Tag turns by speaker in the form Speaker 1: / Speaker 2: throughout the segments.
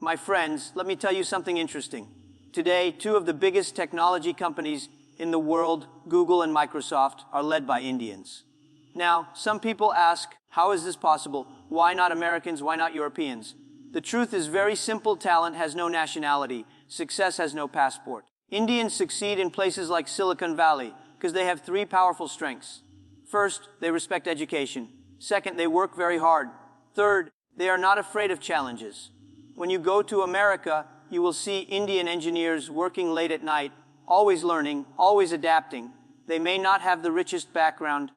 Speaker 1: My friends, let me tell you something interesting. Today, two of the biggest technology companies in the world, Google and Microsoft, are led by Indians. Now, some people ask, how is this possible? Why not Americans? Why not Europeans? The truth is very simple. Talent has no nationality. Success has no passport. Indians succeed in places like Silicon Valley because they have three powerful strengths. First, they respect education. Second, they work very hard. Third, they are not afraid of challenges. When you go to America, you will see Indian engineers working late at night, always learning, always adapting. They may not have the richest background,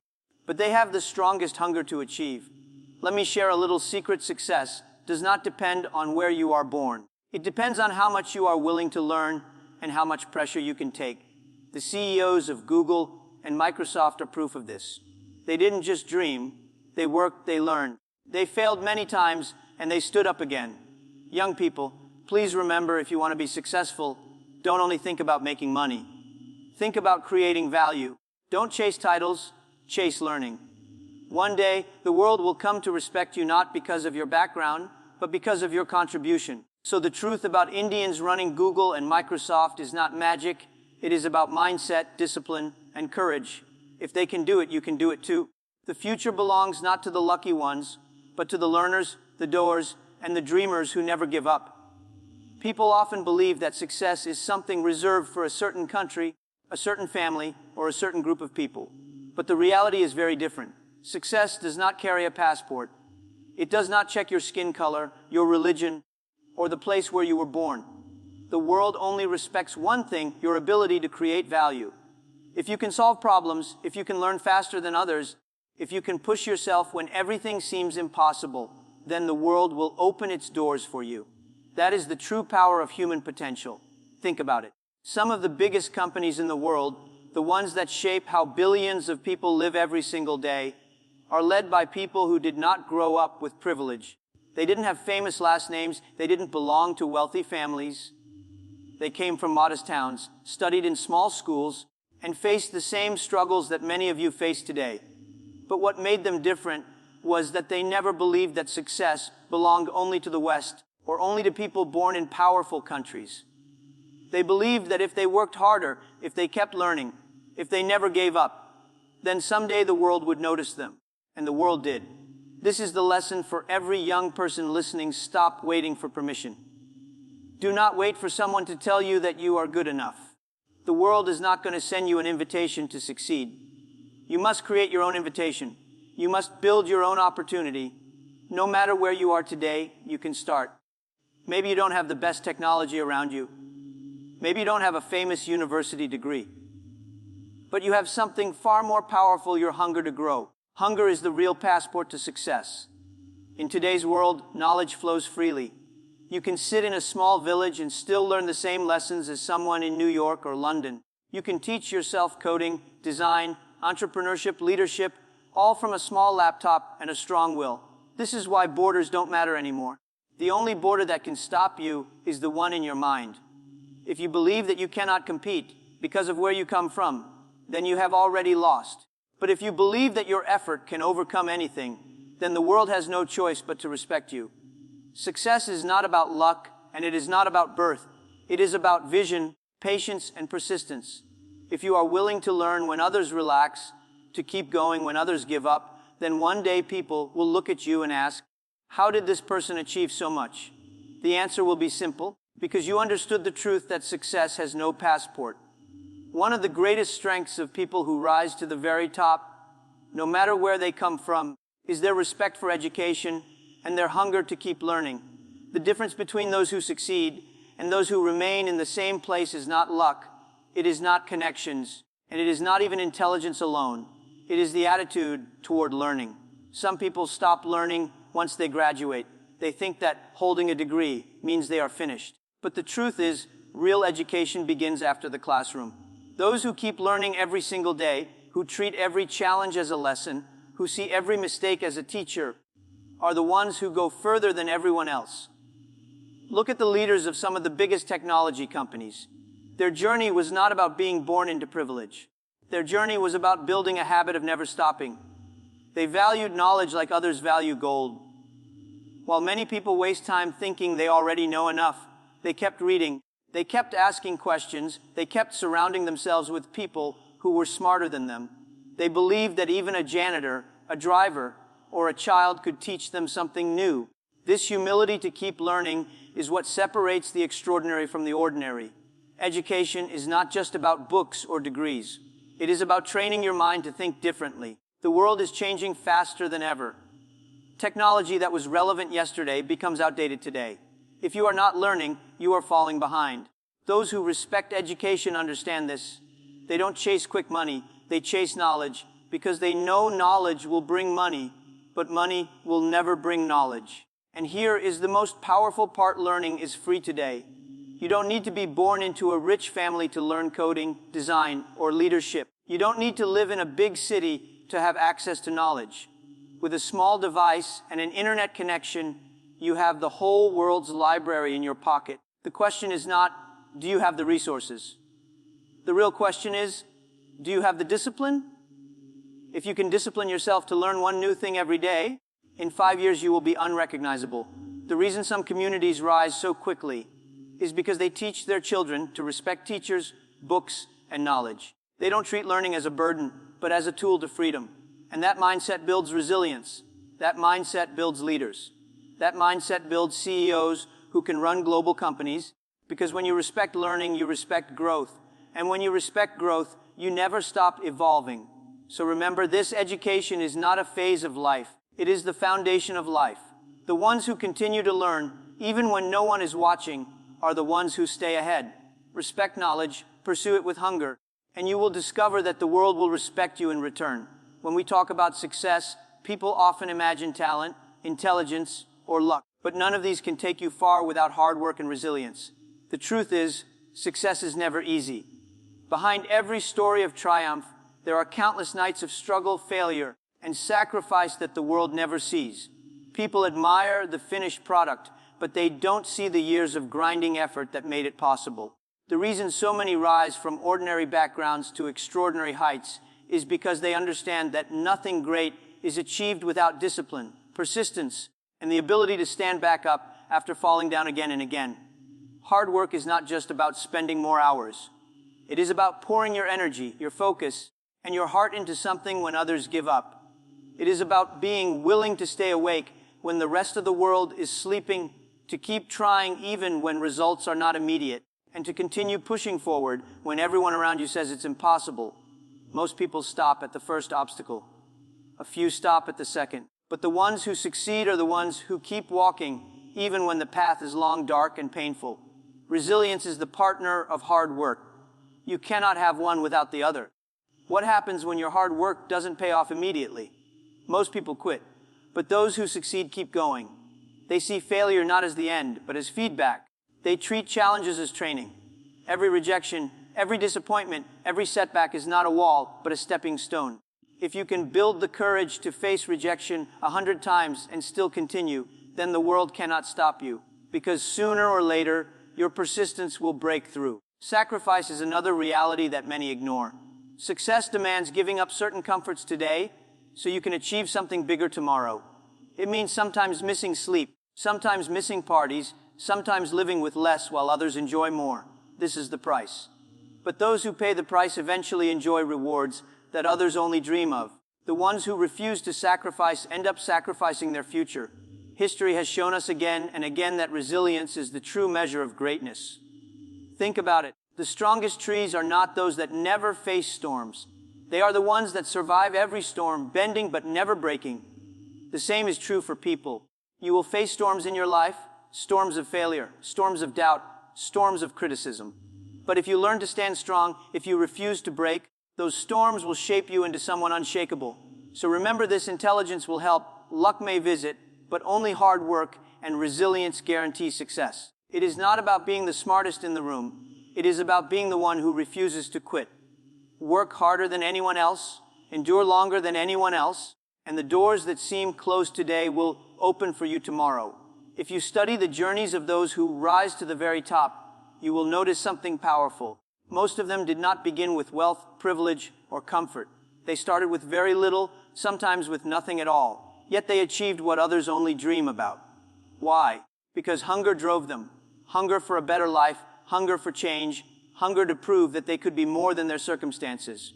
Speaker 1: but they have the strongest hunger to achieve. Let me share a little secret. Success does not depend on where you are born. It depends on how much you are willing to learn and how much pressure you can take. The CEOs of Google and Microsoft are proof of this. They didn't just dream, they worked, they learned. They failed many times and they stood up again. Young people, please remember, if you want to be successful, don't only think about making money. Think about creating value. Don't chase titles, chase learning. One day, the world will come to respect you not because of your background, but because of your contribution. So the truth about Indians running Google and Microsoft is not magic. It is about mindset, discipline, and courage. If they can do it, you can do it too. The future belongs not to the lucky ones, but to the learners, the doers, and the dreamers who never give up. People often believe that success is something reserved for a certain country, a certain family, or a certain group of people. But the reality is very different. Success does not carry a passport. It does not check your skin color, your religion, or the place where you were born. The world only respects one thing: your ability to create value. If you can solve problems, if you can learn faster than others, if you can push yourself when everything seems impossible, then the world will open its doors for you. That is the true power of human potential. Think about it. Some of the biggest companies in the world, the ones that shape how billions of people live every single day, are led by people who did not grow up with privilege. They didn't have famous last names. They didn't belong to wealthy families. They came from modest towns, studied in small schools, and faced the same struggles that many of you face today. But what made them different was that they never believed that success belonged only to the West or only to people born in powerful countries. They believed that if they worked harder, if they kept learning, if they never gave up, then someday the world would notice them. And the world did. This is the lesson for every young person listening. Stop waiting for permission. Do not wait for someone to tell you that you are good enough. The world is not going to send you an invitation to succeed. You must create your own invitation. You must build your own opportunity. No matter where you are today, you can start. Maybe you don't have the best technology around you. Maybe you don't have a famous university degree. But you have something far more powerful: your hunger to grow. Hunger is the real passport to success. In today's world, knowledge flows freely. You can sit in a small village and still learn the same lessons as someone in New York or London. You can teach yourself coding, design, entrepreneurship, leadership, all from a small laptop and a strong will. This is why borders don't matter anymore. The only border that can stop you is the one in your mind. If you believe that you cannot compete because of where you come from, then you have already lost. But if you believe that your effort can overcome anything, then the world has no choice but to respect you. Success is not about luck, and it is not about birth. It is about vision, patience, and persistence. If you are willing to learn when others relax, to keep going when others give up, then one day people will look at you and ask, how did this person achieve so much? The answer will be simple: because you understood the truth that success has no passport. One of the greatest strengths of people who rise to the very top, no matter where they come from, is their respect for education and their hunger to keep learning. The difference between those who succeed and those who remain in the same place is not luck, it is not connections, and it is not even intelligence alone. It is the attitude toward learning. Some people stop learning once they graduate. They think that holding a degree means they are finished. But the truth is, real education begins after the classroom. Those who keep learning every single day, who treat every challenge as a lesson, who see every mistake as a teacher, are the ones who go further than everyone else. Look at the leaders of some of the biggest technology companies. Their journey was not about being born into privilege. Their journey was about building a habit of never stopping. They valued knowledge like others value gold. While many people waste time thinking they already know enough, they kept reading, they kept asking questions, they kept surrounding themselves with people who were smarter than them. They believed that even a janitor, a driver, or a child could teach them something new. This humility to keep learning is what separates the extraordinary from the ordinary. Education is not just about books or degrees. It is about training your mind to think differently. The world is changing faster than ever. Technology that was relevant yesterday becomes outdated today. If you are not learning, you are falling behind. Those who respect education understand this. They don't chase quick money, they chase knowledge, because they know knowledge will bring money, but money will never bring knowledge. And here is the most powerful part: learning is free today. You don't need to be born into a rich family to learn coding, design, or leadership. You don't need to live in a big city to have access to knowledge. With a small device and an internet connection, you have the whole world's library in your pocket. The question is not, do you have the resources? The real question is, do you have the discipline? If you can discipline yourself to learn one new thing every day, in 5 years you will be unrecognizable. The reason some communities rise so quickly is because they teach their children to respect teachers, books, and knowledge. They don't treat learning as a burden, but as a tool to freedom. And that mindset builds resilience. That mindset builds leaders. That mindset builds CEOs who can run global companies, because when you respect learning, you respect growth. And when you respect growth, you never stop evolving. So remember, this education is not a phase of life. It is the foundation of life. The ones who continue to learn, even when no one is watching, are the ones who stay ahead. Respect knowledge, pursue it with hunger, and you will discover that the world will respect you in return. When we talk about success, people often imagine talent, intelligence, or luck. But none of these can take you far without hard work and resilience. The truth is, success is never easy. Behind every story of triumph, there are countless nights of struggle, failure, and sacrifice that the world never sees. People admire the finished product, but they don't see the years of grinding effort that made it possible. The reason so many rise from ordinary backgrounds to extraordinary heights is because they understand that nothing great is achieved without discipline, persistence, and the ability to stand back up after falling down again and again. Hard work is not just about spending more hours. It is about pouring your energy, your focus, and your heart into something when others give up. It is about being willing to stay awake when the rest of the world is sleeping, to keep trying even when results are not immediate, and to continue pushing forward when everyone around you says it's impossible. Most people stop at the first obstacle. A few stop at the second. But the ones who succeed are the ones who keep walking, even when the path is long, dark, and painful. Resilience is the partner of hard work. You cannot have one without the other. What happens when your hard work doesn't pay off immediately? Most people quit. But those who succeed keep going. They see failure not as the end, but as feedback. They treat challenges as training. Every rejection, every disappointment, every setback is not a wall, but a stepping stone. If you can build the courage to face rejection 100 times and still continue, then the world cannot stop you, because sooner or later, your persistence will break through. Sacrifice is another reality that many ignore. Success demands giving up certain comforts today so you can achieve something bigger tomorrow. It means sometimes missing sleep, sometimes missing parties, sometimes living with less while others enjoy more. This is the price. But those who pay the price eventually enjoy rewards that others only dream of. The ones who refuse to sacrifice end up sacrificing their future. History has shown us again and again that resilience is the true measure of greatness. Think about it. The strongest trees are not those that never face storms. They are the ones that survive every storm, bending but never breaking. The same is true for people. You will face storms in your life, storms of failure, storms of doubt, storms of criticism. But if you learn to stand strong, if you refuse to break, those storms will shape you into someone unshakable. So remember this: intelligence will help, luck may visit, but only hard work and resilience guarantee success. It is not about being the smartest in the room. It is about being the one who refuses to quit. Work harder than anyone else, endure longer than anyone else, and the doors that seem closed today will open for you tomorrow. If you study the journeys of those who rise to the very top, you will notice something powerful. Most of them did not begin with wealth, privilege, or comfort. They started with very little, sometimes with nothing at all. Yet they achieved what others only dream about. Why? Because hunger drove them. Hunger for a better life, hunger for change, hunger to prove that they could be more than their circumstances.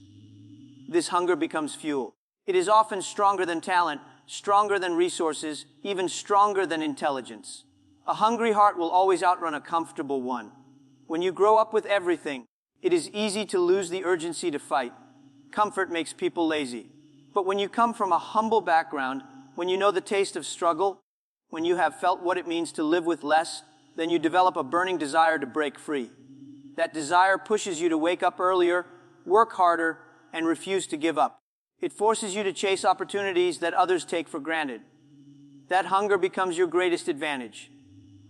Speaker 1: This hunger becomes fuel. It is often stronger than talent, stronger than resources, even stronger than intelligence. A hungry heart will always outrun a comfortable one. When you grow up with everything, it is easy to lose the urgency to fight. Comfort makes people lazy. But when you come from a humble background, when you know the taste of struggle, when you have felt what it means to live with less, then you develop a burning desire to break free. That desire pushes you to wake up earlier, work harder, and refuse to give up. It forces you to chase opportunities that others take for granted. That hunger becomes your greatest advantage.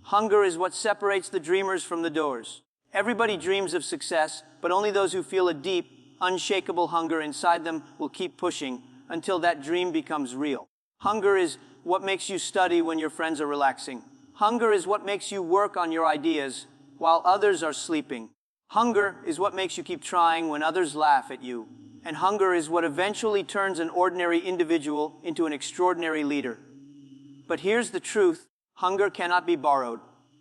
Speaker 1: Hunger is what separates the dreamers from the doers. Everybody dreams of success, but only those who feel a deep, unshakable hunger inside them will keep pushing until that dream becomes real. Hunger is what makes you study when your friends are relaxing. Hunger is what makes you work on your ideas while others are sleeping. Hunger is what makes you keep trying when others laugh at you. And hunger is what eventually turns an ordinary individual into an extraordinary leader. But here's the truth. Hunger cannot be borrowed.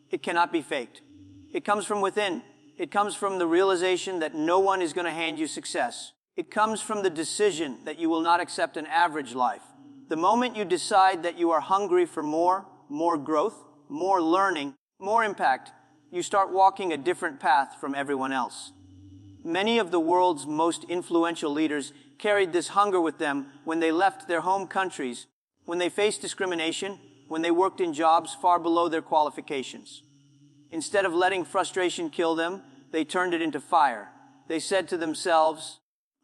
Speaker 1: It cannot be faked. It comes from within. It comes from the realization that no one is going to hand you success. It comes from the decision that you will not accept an average life. The moment you decide that you are hungry for more growth, more learning, more impact, you start walking a different path from everyone else. Many of the world's most influential leaders carried this hunger with them when they left their home countries, when they faced discrimination, when they worked in jobs far below their qualifications. Instead of letting frustration kill them, they turned it into fire. They said to themselves,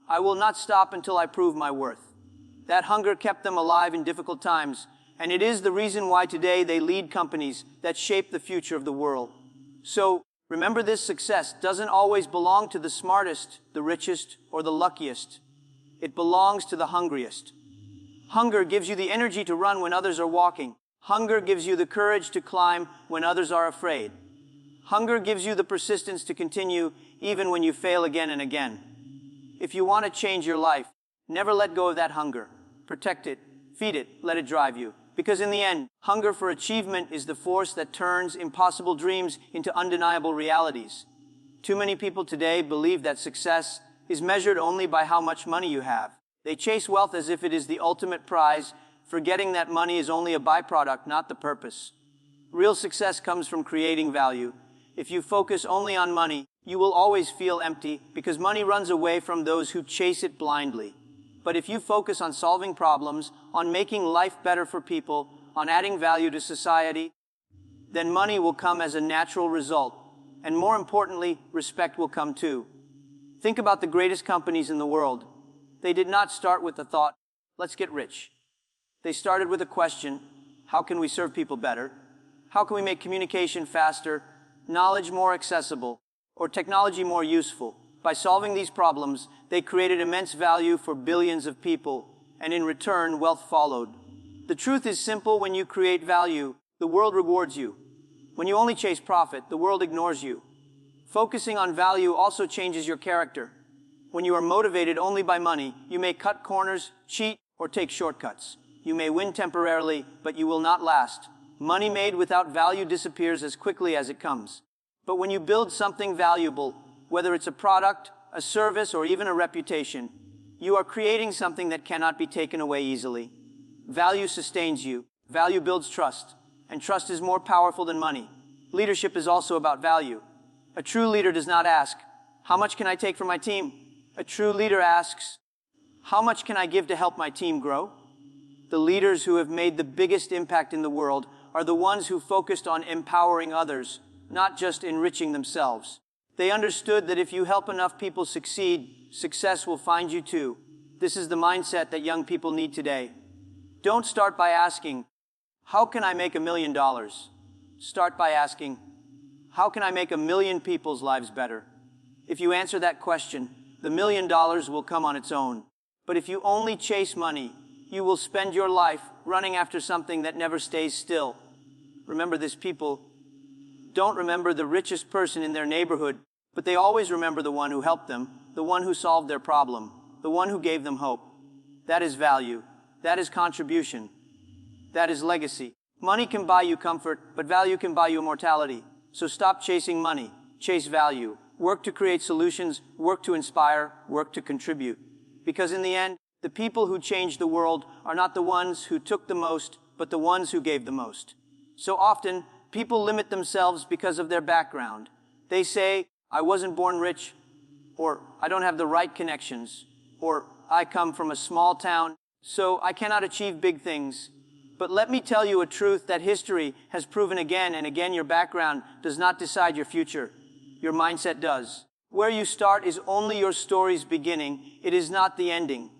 Speaker 1: "I will not stop until I prove my worth." That hunger kept them alive in difficult times, and it is the reason why today they lead companies that shape the future of the world. So, remember, this success doesn't always belong to the smartest, the richest, or the luckiest. It belongs to the hungriest. Hunger gives you the energy to run when others are walking. Hunger gives you the courage to climb when others are afraid. Hunger gives you the persistence to continue even when you fail again and again. If you want to change your life, never let go of that hunger. Protect it, feed it, let it drive you. Because in the end, hunger for achievement is the force that turns impossible dreams into undeniable realities. Too many people today believe that success is measured only by how much money you have. They chase wealth as if it is the ultimate prize, forgetting that money is only a byproduct, not the purpose. Real success comes from creating value. If you focus only on money, you will always feel empty because money runs away from those who chase it blindly. But if you focus on solving problems, on making life better for people, on adding value to society, then money will come as a natural result. And more importantly, respect will come too. Think about the greatest companies in the world. They did not start with the thought, "Let's get rich." They started with a question, how can we serve people better? How can we make communication faster, knowledge more accessible, or technology more useful? By solving these problems, they created immense value for billions of people, and in return, wealth followed. The truth is simple: when you create value, the world rewards you. When you only chase profit, the world ignores you. Focusing on value also changes your character. When you are motivated only by money, you may cut corners, cheat, or take shortcuts. You may win temporarily, but you will not last. Money made without value disappears as quickly as it comes. But when you build something valuable, whether it's a product, a service, or even a reputation, you are creating something that cannot be taken away easily. Value sustains you. Value builds trust. And trust is more powerful than money. Leadership is also about value. A true leader does not ask, "How much can I take from my team?" A true leader asks, "How much can I give to help my team grow?" The leaders who have made the biggest impact in the world are the ones who focused on empowering others, not just enriching themselves. They understood that if you help enough people succeed, success will find you too. This is the mindset that young people need today. Don't start by asking, "How can I make $1 million?" Start by asking, "How can I make 1 million people's lives better?" If you answer that question, the $1 million will come on its own. But if you only chase money, you will spend your life running after something that never stays still. Remember this: people don't remember the richest person in their neighborhood, but they always remember the one who helped them, the one who solved their problem, the one who gave them hope. That is value. That is contribution. That is legacy. Money can buy you comfort, but value can buy you immortality. So stop chasing money, chase value. Work to create solutions, work to inspire, work to contribute. Because in the end, the people who change the world are not the ones who took the most, but the ones who gave the most. So often, people limit themselves because of their background. They say, I wasn't born rich, or I don't have the right connections, or I come from a small town, so I cannot achieve big things. But let me tell you a truth that history has proven again and again: your background does not decide your future. Your mindset does. Where you start is only your story's beginning. It is not the ending.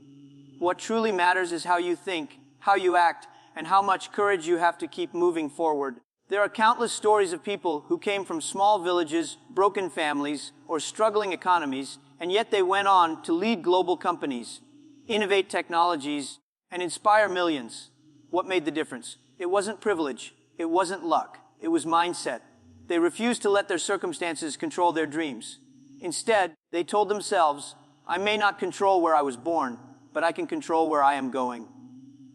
Speaker 1: What truly matters is how you think, how you act, and how much courage you have to keep moving forward. There are countless stories of people who came from small villages, broken families, or struggling economies, and yet they went on to lead global companies, innovate technologies, and inspire millions. What made the difference? It wasn't privilege. It wasn't luck. It was mindset. They refused to let their circumstances control their dreams. Instead, they told themselves, I may not control where I was born, but I can control where I am going.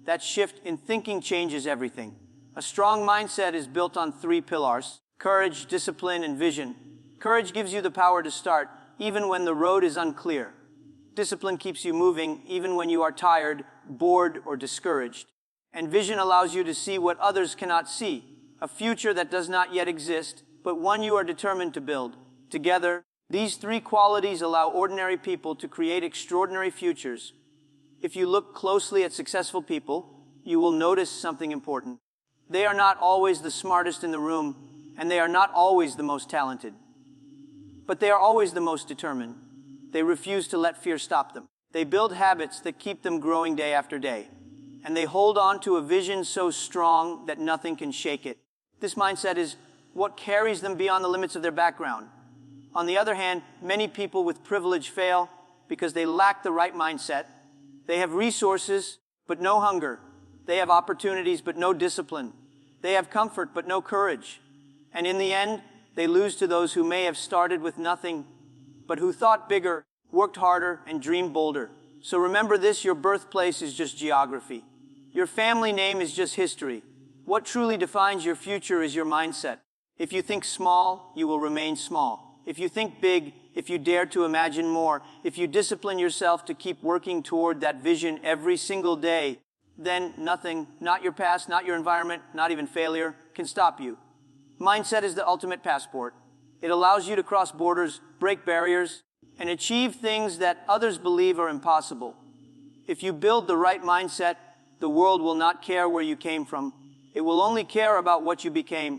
Speaker 1: That shift in thinking changes everything. A strong mindset is built on 3 pillars: courage, discipline, and vision. Courage gives you the power to start, even when the road is unclear. Discipline keeps you moving, even when you are tired, bored, or discouraged. And vision allows you to see what others cannot see, a future that does not yet exist, but one you are determined to build. Together, these 3 qualities allow ordinary people to create extraordinary futures. If you look closely at successful people, you will notice something important. They are not always the smartest in the room, and they are not always the most talented. But they are always the most determined. They refuse to let fear stop them. They build habits that keep them growing day after day. And they hold on to a vision so strong that nothing can shake it. This mindset is what carries them beyond the limits of their background. On the other hand, many people with privilege fail because they lack the right mindset. They have resources, but no hunger. They have opportunities, but no discipline. They have comfort, but no courage. And in the end, they lose to those who may have started with nothing, but who thought bigger, worked harder, and dreamed bolder. So remember this: your birthplace is just geography. Your family name is just history. What truly defines your future is your mindset. If you think small, you will remain small. If you think big, if you dare to imagine more, if you discipline yourself to keep working toward that vision every single day, then nothing, not your past, not your environment, not even failure, can stop you. Mindset is the ultimate passport. It allows you to cross borders, break barriers, and achieve things that others believe are impossible. If you build the right mindset, the world will not care where you came from. It will only care about what you became.